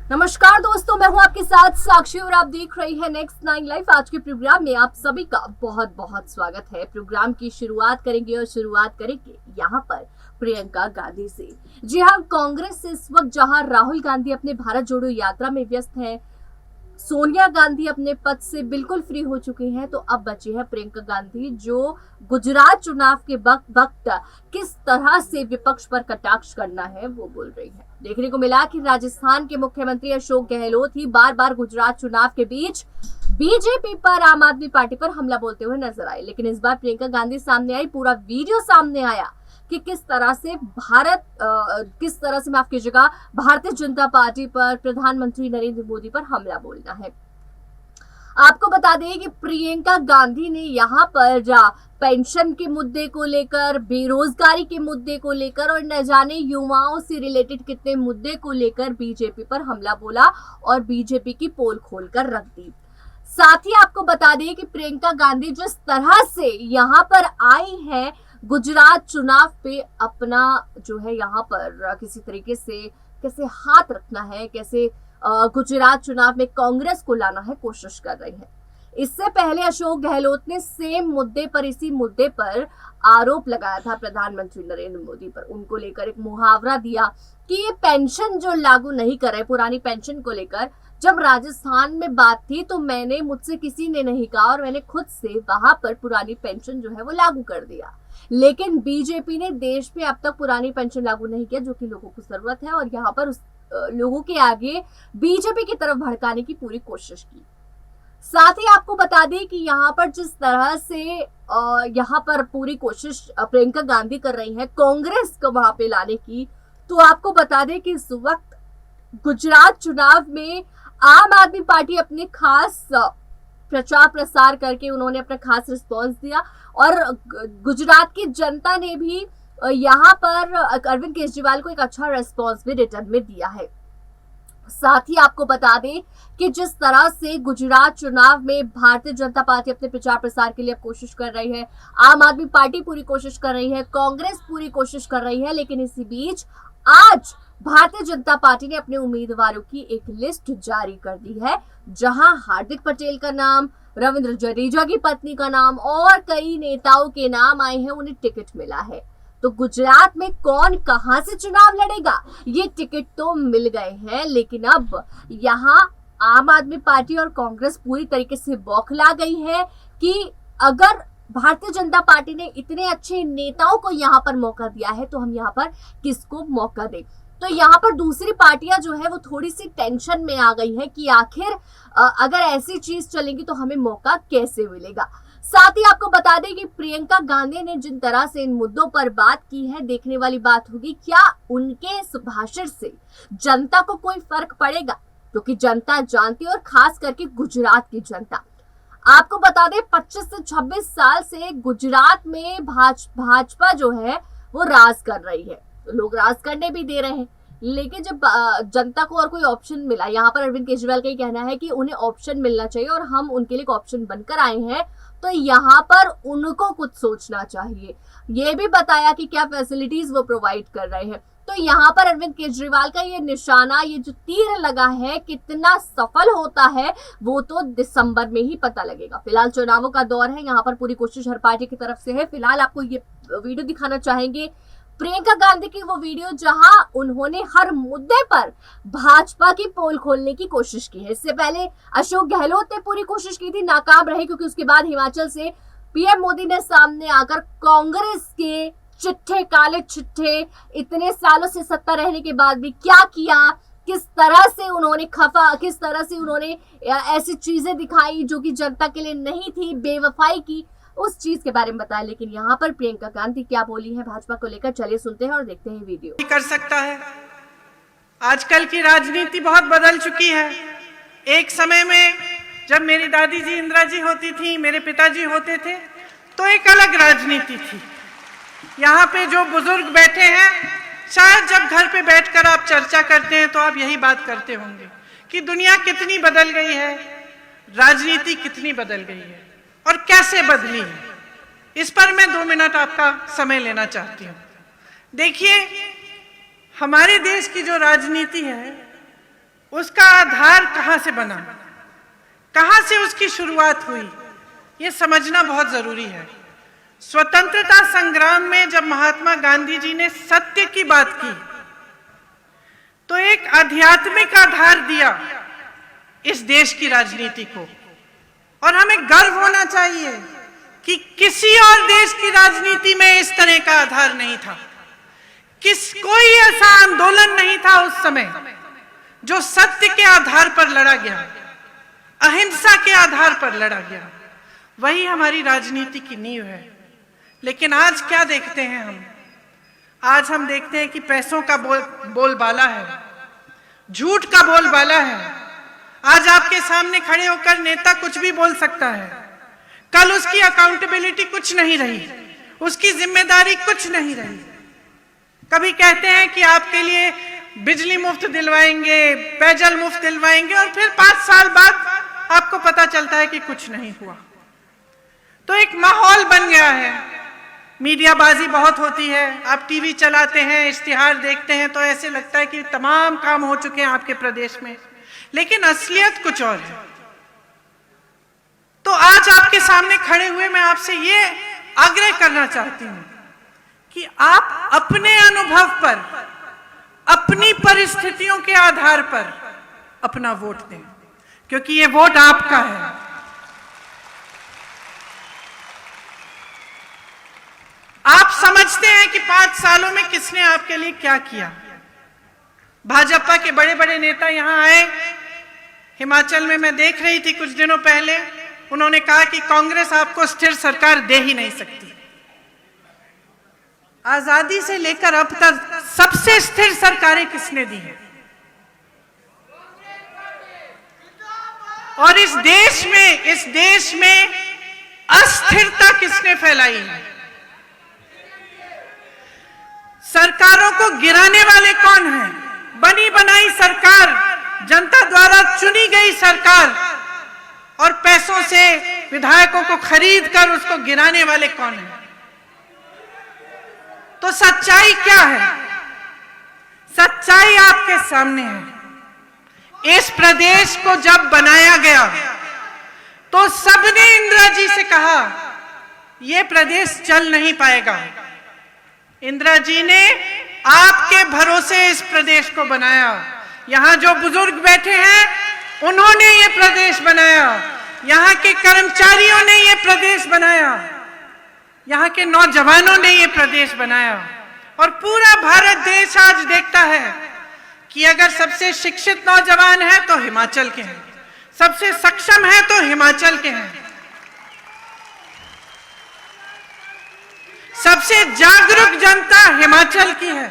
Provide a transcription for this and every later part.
नमस्कार दोस्तों, मैं हूं आपके साथ साक्षी और आप देख रहे हैं नेक्स्ट 9 लाइव। आज के प्रोग्राम में आप सभी का बहुत बहुत स्वागत है। प्रोग्राम की शुरुआत करेंगे यहाँ पर प्रियंका गांधी से। जी हां, कांग्रेस इस वक्त जहां राहुल गांधी अपने भारत जोड़ो यात्रा में व्यस्त हैं, सोनिया गांधी अपने पद से बिल्कुल फ्री हो चुकी हैं, तो अब बची है प्रियंका गांधी, जो गुजरात चुनाव के वक्त किस तरह से विपक्ष पर कटाक्ष करना है वो बोल रही है। देखने को मिला कि राजस्थान के मुख्यमंत्री अशोक गहलोत ही बार बार गुजरात चुनाव के बीच बीजेपी पर, आम आदमी पार्टी पर हमला बोलते हुए नजर आए, लेकिन इस बार प्रियंका गांधी सामने आई, पूरा वीडियो सामने आया कि किस तरह से माफ कीजिएगा, भारतीय जनता पार्टी पर, प्रधानमंत्री नरेंद्र मोदी पर हमला बोलना है। आपको बता दें कि प्रियंका गांधी ने यहाँ पर पेंशन के मुद्दे को लेकर, बेरोजगारी के मुद्दे को लेकर और न जाने युवाओं से रिलेटेड कितने मुद्दे को लेकर बीजेपी पर हमला बोला और बीजेपी की पोल खोलकर रख दी। साथ ही आपको बता दें कि प्रियंका गांधी जिस तरह से यहाँ पर आई है गुजरात चुनाव पे, अपना जो है यहाँ पर किसी तरीके से कैसे हाथ रखना है, कैसे गुजरात चुनाव में कांग्रेस को लाना है, कोशिश कर रही है। इससे पहले अशोक गहलोत ने इसी मुद्दे पर आरोप लगाया था प्रधानमंत्री नरेंद्र मोदी पर। उनको लेकर एक मुहावरा दिया कि ये पेंशन जो लागू नहीं कर रहे, पुरानी पेंशन को लेकर जब राजस्थान में बात थी तो मुझसे किसी ने नहीं कहा और मैंने खुद से वहां पर पुरानी पेंशन जो है वो लागू कर दिया। लेकिन बीजेपी ने देश में अब तक पुरानी पेंशन लागू नहीं किया, जो कि लोगों को जरूरत है, और यहाँ पर लोगों के आगे बीजेपी की तरफ भड़काने की पूरी कोशिश की। साथ ही आपको बता दें कि यहाँ पर जिस तरह से यहाँ पर पूरी कोशिश प्रियंका गांधी कर रही है कांग्रेस को वहां पे लाने की, तो आपको बता दें कि इस वक्त गुजरात चुनाव में आम आदमी पार्टी अपने खास प्रचार प्रसार करके उन्होंने अपना खास रिस्पांस दिया और गुजरात की जनता ने भी यहाँ पर अरविंद केजरीवाल को एक अच्छा रिस्पांस भी रिटर्न में दिया है। साथ ही आपको बता दें कि जिस तरह से गुजरात चुनाव में भारतीय जनता पार्टी अपने प्रचार प्रसार के लिए कोशिश कर रही है, आम आदमी पार्टी पूरी कोशिश कर रही है, कांग्रेस पूरी कोशिश कर रही है, लेकिन इसी बीच आज भारतीय जनता पार्टी ने अपने उम्मीदवारों की एक लिस्ट जारी कर दी है, जहां हार्दिक पटेल का नाम, रविंद्र जडेजा की पत्नी का नाम और कई नेताओं के नाम आए हैं, उन्हें टिकट मिला है। तो गुजरात में कौन कहां से चुनाव लड़ेगा, ये टिकट तो मिल गए हैं, लेकिन अब यहाँ आम आदमी पार्टी और कांग्रेस पूरी तरीके से बौखला गई है कि अगर भारतीय जनता पार्टी ने इतने अच्छे नेताओं को यहाँ पर मौका दिया है तो हम यहाँ पर किसको मौका दें। तो यहाँ पर दूसरी पार्टियां जो है वो थोड़ी सी टेंशन में आ गई है कि आखिर अगर ऐसी चीज चलेंगी तो हमें मौका कैसे मिलेगा। साथ ही आपको बता दें कि प्रियंका गांधी ने जिन तरह से इन मुद्दों पर बात की है, देखने वाली बात होगी क्या उनके इस भाषण से जनता को कोई फर्क पड़ेगा, क्योंकि जनता जानती है, और खास करके गुजरात की जनता। आपको बता दें 25 से 26 साल से गुजरात में भाजपा जो है वो राज कर रही है, लोग राज करने भी दे रहे हैं, लेकिन जब जनता को और कोई ऑप्शन मिला, यहाँ पर अरविंद केजरीवाल का ही कहना है कि उन्हें ऑप्शन मिलना चाहिए और हम उनके लिए ऑप्शन बनकर आए हैं, तो यहाँ पर उनको कुछ सोचना चाहिए। ये भी बताया कि क्या फैसिलिटीज वो प्रोवाइड कर रहे हैं। तो यहाँ पर अरविंद केजरीवाल का ये निशाना, ये जो तीर लगा है, कितना सफल होता है वो तो दिसंबर में ही पता लगेगा। फिलहाल चुनावों का दौर है, यहाँ पर पूरी कोशिश हर पार्टी की तरफ से है। फिलहाल आपको ये वीडियो दिखाना चाहेंगे प्रियंका गांधी की, वो वीडियो जहां उन्होंने हर मुद्दे पर भाजपा की पोल खोलने की कोशिश की है। इससे पहले अशोक गहलोत ने पूरी कोशिश की थी, नाकाम रहे, क्योंकि उसके बाद हिमाचल से पीएम मोदी ने सामने आकर कांग्रेस के चिट्ठे, काले चिट्ठे, इतने सालों से सत्ता रहने के बाद भी क्या किया, किस तरह से उन्होंने ऐसी चीजें दिखाई जो कि जनता के लिए नहीं थी, बेवफाई की, उस चीज के बारे में बताया। लेकिन यहाँ पर प्रियंका गांधी क्या बोली है भाजपा को लेकर, चलिए सुनते हैं और देखते हैं वीडियो। कर सकता है, आजकल की राजनीति बहुत बदल चुकी है। एक समय में जब मेरी दादी जी इंदिरा जी होती थी, मेरे पिताजी होते थे, तो एक अलग राजनीति थी। यहाँ पे जो बुजुर्ग बैठे हैं, शायद जब घर पे बैठकर आप चर्चा करते हैं तो आप यही बात करते होंगे कि दुनिया कितनी बदल गई है, राजनीति कितनी बदल गई है और कैसे बदली है। इस पर मैं 2 मिनट आपका समय लेना चाहती हूँ। देखिए, हमारे देश की जो राजनीति है उसका आधार कहां से बना, कहां से उसकी शुरुआत हुई, ये समझना बहुत जरूरी है। स्वतंत्रता संग्राम में जब महात्मा गांधी जी ने सत्य की बात की तो एक आध्यात्मिक आधार दिया इस देश की राजनीति को, और हमें गर्व होना चाहिए कि किसी और देश की राजनीति में इस तरह का आधार नहीं था। कोई ऐसा आंदोलन नहीं था उस समय जो सत्य के आधार पर लड़ा गया, अहिंसा के आधार पर लड़ा गया। वही हमारी राजनीति की नींव है। लेकिन आज क्या देखते हैं हम? आज हम देखते हैं कि पैसों का बोलबाला है, झूठ का बोलबाला है। आज आपके सामने खड़े होकर नेता कुछ भी बोल सकता है, कल उसकी अकाउंटेबिलिटी कुछ नहीं रही, उसकी जिम्मेदारी कुछ नहीं रही। कभी कहते हैं कि आपके लिए बिजली मुफ्त दिलवाएंगे, पेयजल मुफ्त दिलवाएंगे, और फिर 5 साल बाद आपको पता चलता है कि कुछ नहीं हुआ। तो एक माहौल बन गया है, मीडियाबाजी बहुत होती है। आप टीवी चलाते हैं, इश्तिहार देखते हैं तो ऐसे लगता है कि तमाम काम हो चुके हैं आपके प्रदेश में, लेकिन असलियत कुछ और है। तो आज आपके सामने खड़े हुए मैं आपसे ये आग्रह करना चाहती हूं कि आप अपने अनुभव पर, अपनी परिस्थितियों के आधार पर अपना वोट दें, क्योंकि ये वोट आपका है। आप समझते हैं कि 5 सालों में किसने आपके लिए क्या किया। भाजपा के बड़े बड़े नेता यहां आए, हिमाचल में मैं देख रही थी कुछ दिनों पहले, उन्होंने कहा कि कांग्रेस आपको स्थिर सरकार दे ही नहीं सकती। आजादी से लेकर अब तक सबसे स्थिर सरकारें किसने दी हैं? और इस देश में अस्थिरता किसने फैलाई है? सरकारों को गिराने वाले कौन हैं? बनी बनाई सरकार, जनता द्वारा चुनी गई सरकार, और पैसों से विधायकों को खरीद कर उसको गिराने वाले कौन हैं? तो सच्चाई क्या है? सच्चाई आपके सामने है। इस प्रदेश को जब बनाया गया तो सबने इंदिरा जी से कहा यह प्रदेश चल नहीं पाएगा। इंदिरा जी ने आपके भरोसे इस प्रदेश को बनाया। यहां जो बुजुर्ग बैठे हैं उन्होंने ये प्रदेश बनाया, यहां के कर्मचारियों ने ये प्रदेश बनाया, यहां के नौजवानों ने ये प्रदेश बनाया। और पूरा भारत देश आज देखता है कि अगर सबसे शिक्षित नौजवान है तो हिमाचल के हैं, सबसे सक्षम है तो हिमाचल के हैं, सबसे जागरूक जनता हिमाचल की है।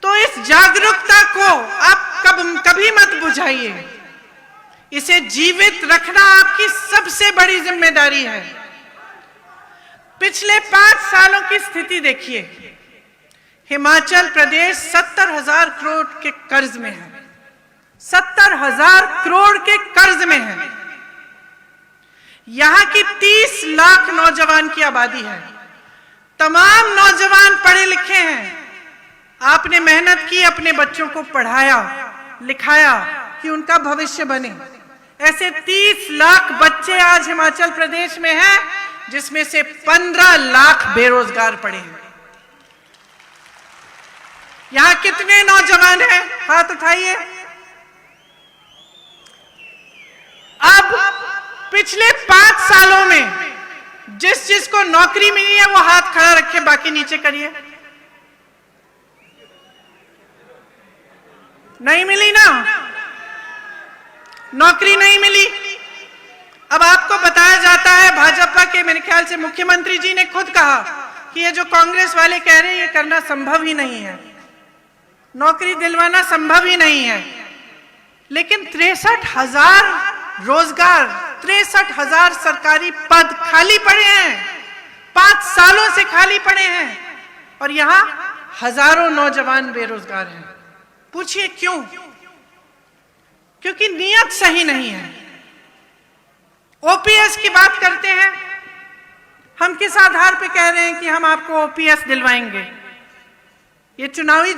तो इस जागरूकता को आप कभी मत बुझाइए। इसे जीवित रखना आपकी सबसे बड़ी जिम्मेदारी है। पिछले 5 सालों की स्थिति देखिए। हिमाचल प्रदेश 70,000 करोड़ के कर्ज में है, 70,000 करोड़ के कर्ज में है। यहां की 30 लाख नौजवान की आबादी है। तमाम नौजवान पढ़े लिखे हैं। आपने मेहनत की, अपने बच्चों को पढ़ाया लिखाया कि उनका भविष्य बने। ऐसे 30 लाख बच्चे आज हिमाचल प्रदेश में हैं, जिसमें से 15 लाख बेरोजगार पड़े हैं। यहां कितने नौजवान हैं? हाथ उठाइए। अब पिछले 5 सालों में जिसको नौकरी मिली है वो हाथ खड़ा रखे, बाकी नीचे करिए। नहीं मिली ना, नौकरी नहीं मिली। अब आपको बताया जाता है, भाजपा के मेरे ख्याल से मुख्यमंत्री जी ने खुद कहा कि ये जो कांग्रेस वाले कह रहे हैं ये करना संभव ही नहीं है, नौकरी दिलवाना संभव ही नहीं है। लेकिन 63,000 रोजगार, 63,000 सरकारी पद खाली पड़े हैं, 5 सालों से खाली पड़े हैं, और यहां हजारों नौजवान बेरोजगार हैं। पूछिए क्यों? क्योंकि नीयत सही नहीं है। ओपीएस की बात करते हैं, हम किस आधार पे कह रहे हैं कि हम आपको ओपीएस दिलवाएंगे? ये चुनावी